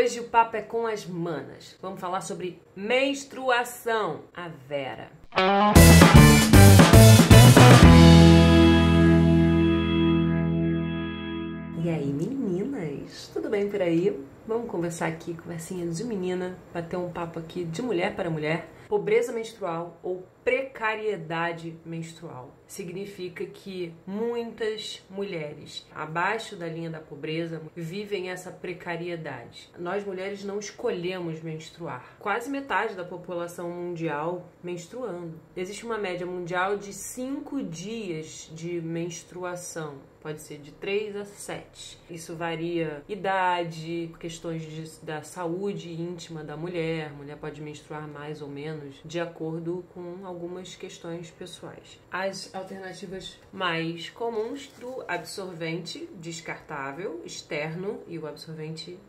Hoje o papo é com as manas. Vamos falar sobre menstruação. A Vera. E aí, meninas? Tudo bem por aí? Vamos conversar aqui, conversinha de menina, bater um papo aqui de mulher para mulher. Pobreza menstrual ou precariedade menstrual significa que muitas mulheres abaixo da linha da pobreza vivem essa precariedade. Nós mulheres não escolhemos menstruar. Quase metade da população mundial menstruando. Existe uma média mundial de 5 dias de menstruação. Pode ser de 3 a 7. Isso varia idade, questões da saúde íntima da mulher. A mulher pode menstruar mais ou menos de acordo com algumas questões pessoais. As alternativas mais comuns do absorvente descartável externo e o absorvente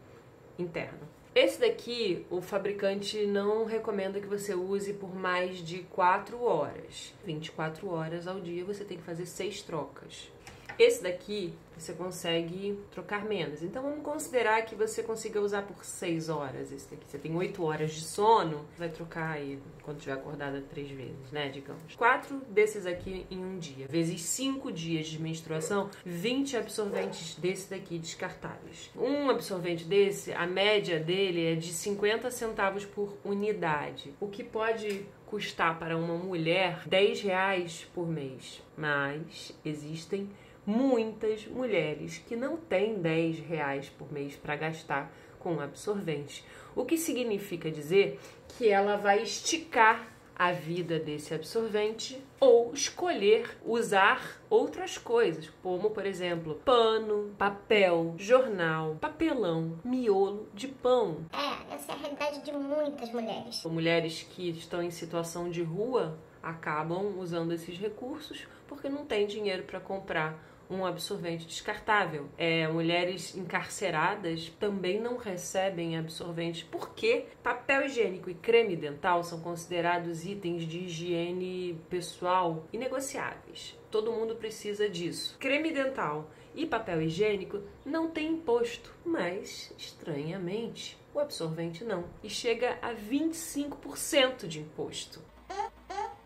interno. Esse daqui, o fabricante não recomenda que você use por mais de 4 horas. 24 horas ao dia você tem que fazer 6 trocas. Esse daqui você consegue trocar menos. Então vamos considerar que você consiga usar por 6 horas. Esse daqui você tem 8 horas de sono, vai trocar aí quando estiver acordada 3 vezes, né, digamos. 4 desses aqui em um dia, vezes 5 dias de menstruação, 20 absorventes desse daqui descartáveis. Um absorvente desse, a média dele é de 50 centavos por unidade, o que pode custar para uma mulher R$10 por mês. Mas existem muitas mulheres que não têm R$10 por mês para gastar com absorvente. O que significa dizer que ela vai esticar a vida desse absorvente ou escolher usar outras coisas, como, por exemplo, pano, papel, jornal, papelão, miolo de pão. Essa é a realidade de muitas mulheres. Mulheres que estão em situação de rua acabam usando esses recursos porque não tem dinheiro para comprar um absorvente descartável. Mulheres encarceradas também não recebem absorventes porque papel higiênico e creme dental são considerados itens de higiene pessoal inegociáveis. Todo mundo precisa disso. Creme dental e papel higiênico não tem imposto, mas, estranhamente, o absorvente não. E chega a 25% de imposto.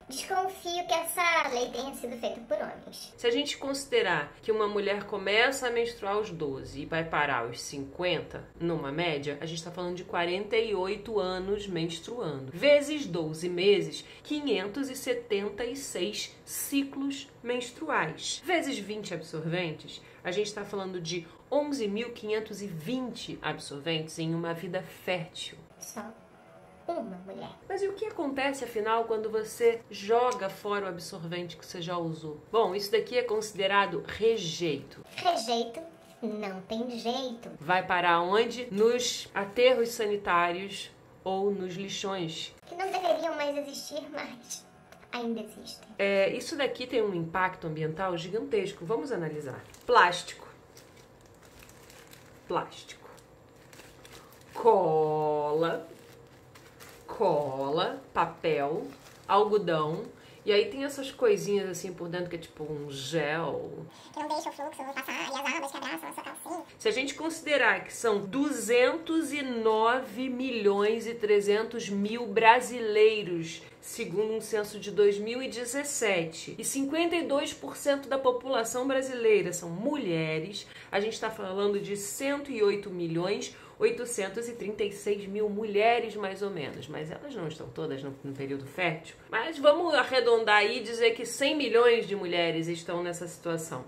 Desconfio que essa lei tenha sido feita por homens. Se a gente considerar que uma mulher começa a menstruar aos 12 e vai parar aos 50, numa média, a gente está falando de 48 anos menstruando. Vezes 12 meses, 576 ciclos menstruais. Vezes 20 absorventes, a gente está falando de 11.520 absorventes em uma vida fértil. Só uma mulher. Mas e o que acontece, afinal, quando você joga fora o absorvente que você já usou? Bom, isso daqui é considerado rejeito. Rejeito não tem jeito. Vai parar onde? Nos aterros sanitários ou nos lixões. Que não deveriam mais existir, mas ainda existem. Isso daqui tem um impacto ambiental gigantesco. Vamos analisar. Plástico. Plástico. Cola, papel, algodão, e aí tem essas coisinhas assim por dentro que é tipo um gel. Que não deixa o fluxo passar e as abas que abraçam a sua calcinha. Se a gente considerar que são 209.300.000 brasileiros, segundo um censo de 2017, e 52% da população brasileira são mulheres, a gente está falando de 108.836.000 mulheres, mais ou menos. Mas elas não estão todas no período fértil. Mas vamos arredondar aí e dizer que 100 milhões de mulheres estão nessa situação.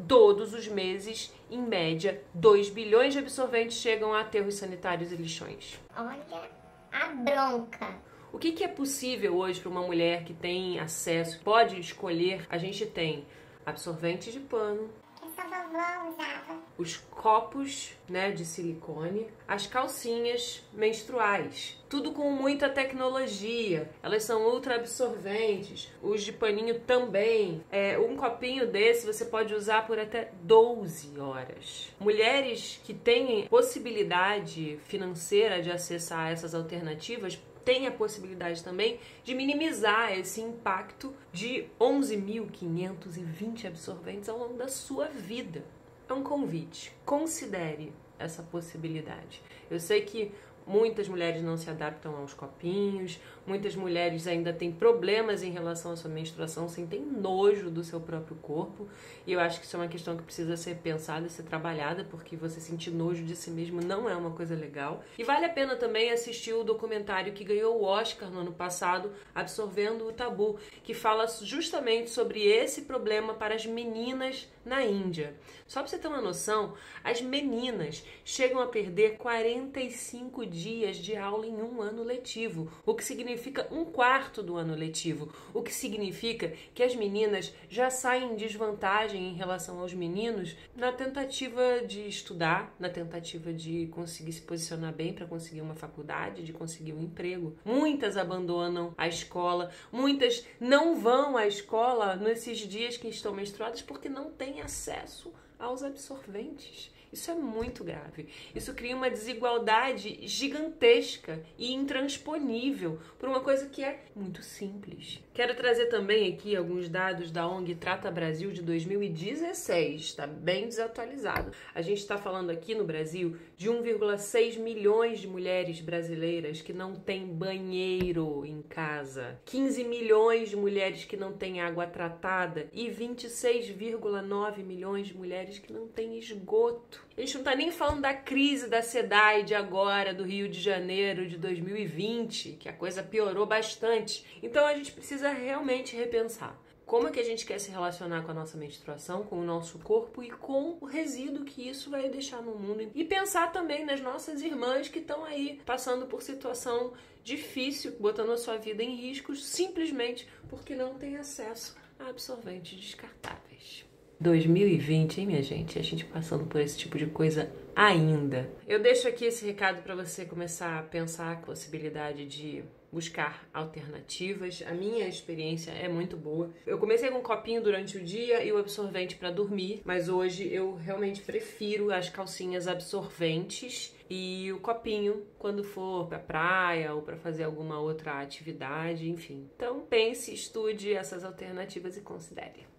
Todos os meses, em média, 2 bilhões de absorventes chegam a aterros sanitários e lixões. Olha a bronca. O que é possível hoje para uma mulher que tem acesso, pode escolher? A gente tem absorvente de pano, Que sua vovó usava. os copos, né, de silicone, as calcinhas menstruais. Tudo com muita tecnologia. Elas são ultra absorventes. Os de paninho também. Um copinho desse você pode usar por até 12 horas. Mulheres que têm possibilidade financeira de acessar essas alternativas tem a possibilidade também de minimizar esse impacto de 11.520 absorventes ao longo da sua vida. É um convite. Considere essa possibilidade. Eu sei que muitas mulheres não se adaptam aos copinhos, muitas mulheres ainda têm problemas em relação à sua menstruação, sentem nojo do seu próprio corpo, e eu acho que isso é uma questão que precisa ser pensada e ser trabalhada, porque você sentir nojo de si mesmo não é uma coisa legal. E vale a pena também assistir o documentário que ganhou o Oscar no ano passado, Absorvendo o Tabu, que fala justamente sobre esse problema para as meninas na Índia. Só para você ter uma noção, as meninas chegam a perder 45 dias de aula em um ano letivo, o que significa 1/4 do ano letivo, o que significa que as meninas já saem em desvantagem em relação aos meninos na tentativa de estudar, na tentativa de conseguir se posicionar bem para conseguir uma faculdade, de conseguir um emprego. Muitas abandonam a escola, muitas não vão à escola nesses dias que estão menstruadas porque não têm acesso aos absorventes. Isso é muito grave. Isso cria uma desigualdade gigantesca e intransponível por uma coisa que é muito simples. Quero trazer também aqui alguns dados da ONG Trata Brasil de 2016. Está bem desatualizado. A gente está falando aqui no Brasil de 1,6 milhões de mulheres brasileiras que não têm banheiro em casa, 15 milhões de mulheres que não têm água tratada e 26,9 milhões de mulheres que não têm esgoto. A gente não tá nem falando da crise da SEDAI de agora, do Rio de Janeiro de 2020, que a coisa piorou bastante. Então a gente precisa realmente repensar como é que a gente quer se relacionar com a nossa menstruação, com o nosso corpo e com o resíduo que isso vai deixar no mundo. E pensar também nas nossas irmãs que estão aí passando por situação difícil, botando a sua vida em risco simplesmente porque não tem acesso a absorventes descartáveis. 2020, hein, minha gente? A gente passando por esse tipo de coisa ainda. Eu deixo aqui esse recado para você começar a pensar a possibilidade de buscar alternativas. A minha experiência é muito boa. Eu comecei com um copinho durante o dia e o absorvente para dormir, mas hoje eu realmente prefiro as calcinhas absorventes e o copinho quando for para praia ou para fazer alguma outra atividade, enfim. Então pense, estude essas alternativas e considere.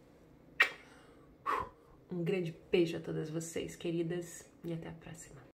Um grande beijo a todas vocês, queridas, e até a próxima.